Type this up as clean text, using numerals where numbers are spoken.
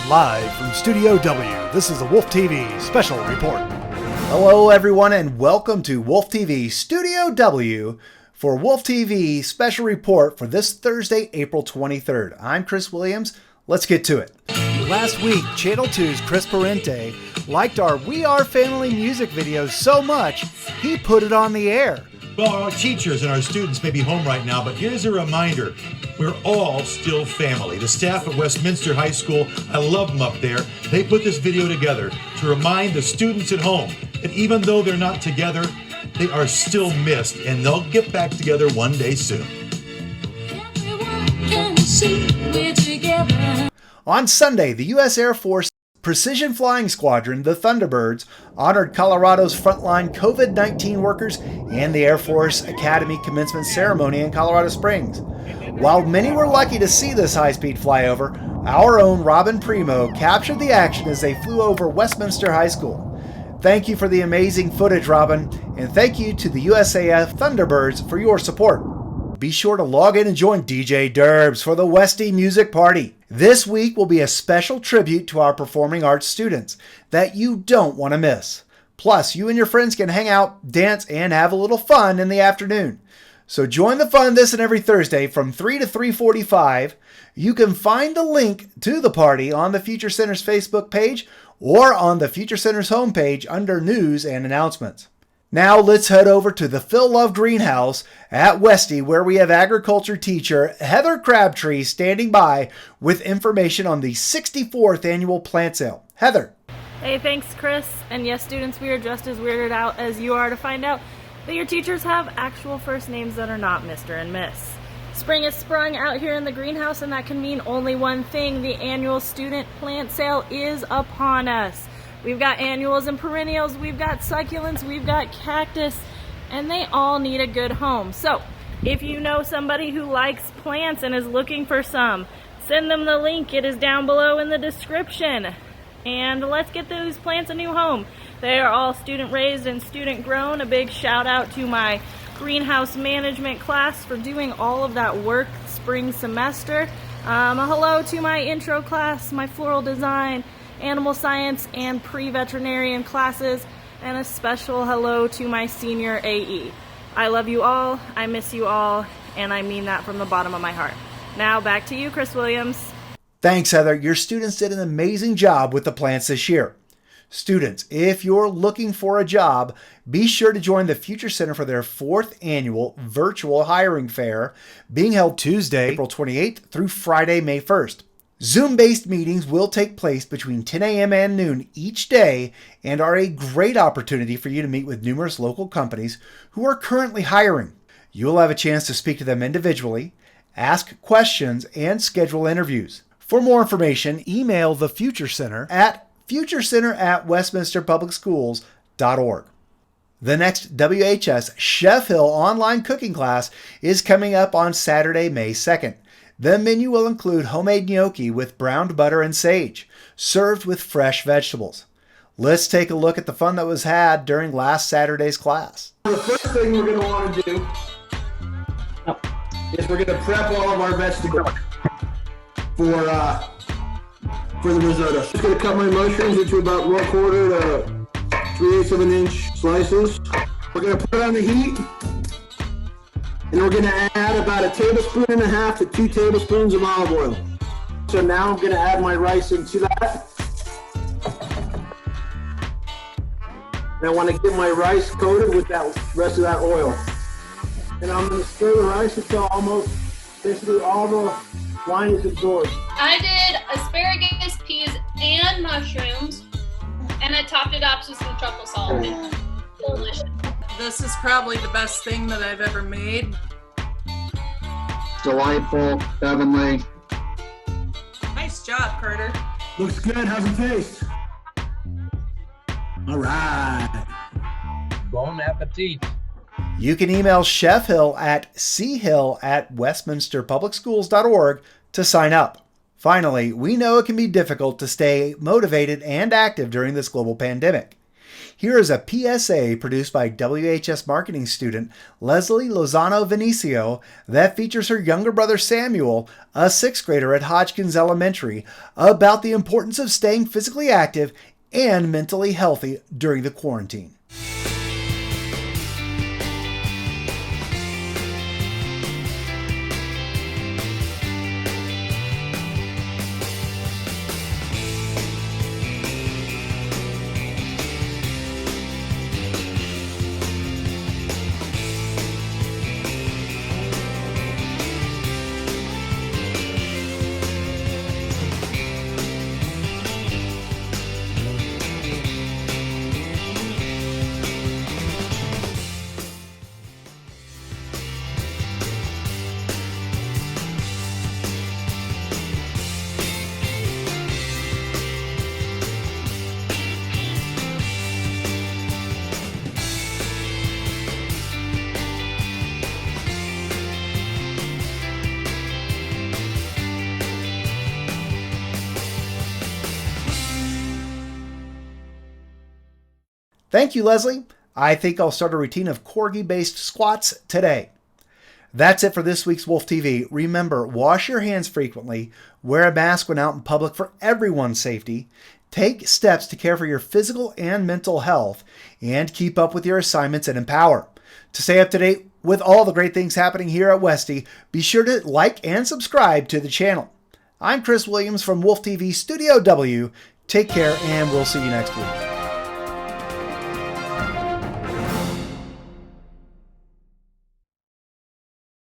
Live from Studio W, this is a Wolf TV special report. Hello everyone and welcome to Wolf TV Studio W for Wolf TV special report for this Thursday, April 23rd. I'm Chris Williams. Let's get to it. Last week, Channel 2's Chris Parente liked our We Are Family music videos so much, he put it on the air. Well, our teachers and our students may be home right now, but here's a reminder. We're all still family. The staff at Westminster High School, I love them up there. They put this video together to remind the students at home that even though they're not together, they are still missed, and they'll get back together one day soon. On Sunday, the U.S. Air Force Precision Flying Squadron, the Thunderbirds, honored Colorado's frontline COVID-19 workers and the Air Force Academy commencement ceremony in Colorado Springs. While many were lucky to see this high-speed flyover, our own Robin Primo captured the action as they flew over Westminster High School. Thank you for the amazing footage, Robin, and thank you to the USAF Thunderbirds for your support. Be sure to log in and join DJ Derbz for the Westie Music Party. This week will be a special tribute to our performing arts students that you don't want to miss. Plus, you and your friends can hang out, dance, and have a little fun in the afternoon. So join the fun this and every Thursday from 3 to 3:45. You can find the link to the party on the Future Center's Facebook page or on the Future Center's homepage under News and Announcements. Now let's head over to the Phil Love Greenhouse at Westie, where we have agriculture teacher Heather Crabtree standing by with information on the 64th annual plant sale. Heather. Hey, thanks, Chris. And yes, students, we are just as weirded out as you are to find out that your teachers have actual first names that are not Mr. and Miss. Spring has sprung out here in the greenhouse, and that can mean only one thing. The annual student plant sale is upon us. We've got annuals and perennials, we've got succulents, we've got cactus, and they all need a good home. So, if you know somebody who likes plants and is looking for some, send them the link. It is down below in the description. And let's get those plants a new home. They are all student raised and student grown. A big shout out to my greenhouse management class for doing all of that work spring semester. A hello to my intro class, my floral design, animal science, and pre-veterinarian classes, and a special hello to my senior AE. I love you all, I miss you all, and I mean that from the bottom of my heart. Now back to you, Chris Williams. Thanks, Heather. Your students did an amazing job with the plants this year. Students, if you're looking for a job, be sure to join the Future Center for their 4th annual virtual hiring fair being held Tuesday, April 28th through Friday, May 1st. Zoom-based meetings will take place between 10 a.m. and noon each day and are a great opportunity for you to meet with numerous local companies who are currently hiring. You will have a chance to speak to them individually, ask questions, and schedule interviews. For more information, email the Future Center at futurecenter@WestminsterPublicSchools.Org. The next WHS Chef Hill online cooking class is coming up on Saturday, May 2nd. The menu will include homemade gnocchi with browned butter and sage, served with fresh vegetables. Let's take a look at the fun that was had during last Saturday's class. The first thing we're going to want to do is we're going to prep all of our vegetables for the risotto. Just going to cut my mushrooms into about 1/4 to 3/8 of an inch slices. We're going to put it on the heat. And we're going to add about 1.5 tablespoons to 2 tablespoons of olive oil. So now I'm going to add my rice into that. And I want to get my rice coated with that rest of that oil. And I'm going to stir the rice until almost basically all the wine is absorbed. I did asparagus, peas, and mushrooms, and I topped it off with some truffle salt. It's delicious. This is probably the best thing that I've ever made. Delightful, heavenly. Nice job, Carter. Looks good. How's it taste? All right. Bon appetit. You can email Chef Hill at chill@WestminsterPublicSchools.Org to sign up. Finally, we know it can be difficult to stay motivated and active during this global pandemic. Here is a PSA produced by WHS marketing student Leslie Lozano Vinicio that features her younger brother Samuel, a 6th grader at Hodgkins Elementary, about the importance of staying physically active and mentally healthy during the quarantine. Thank you, Leslie. I think I'll start a routine of corgi-based squats today. That's it for this week's Wolf TV. Remember, wash your hands frequently, wear a mask when out in public for everyone's safety, take steps to care for your physical and mental health, and keep up with your assignments and empower. To stay up to date with all the great things happening here at Westie, be sure to like and subscribe to the channel. I'm Chris Williams from Wolf TV Studio W. Take care, and we'll see you next week.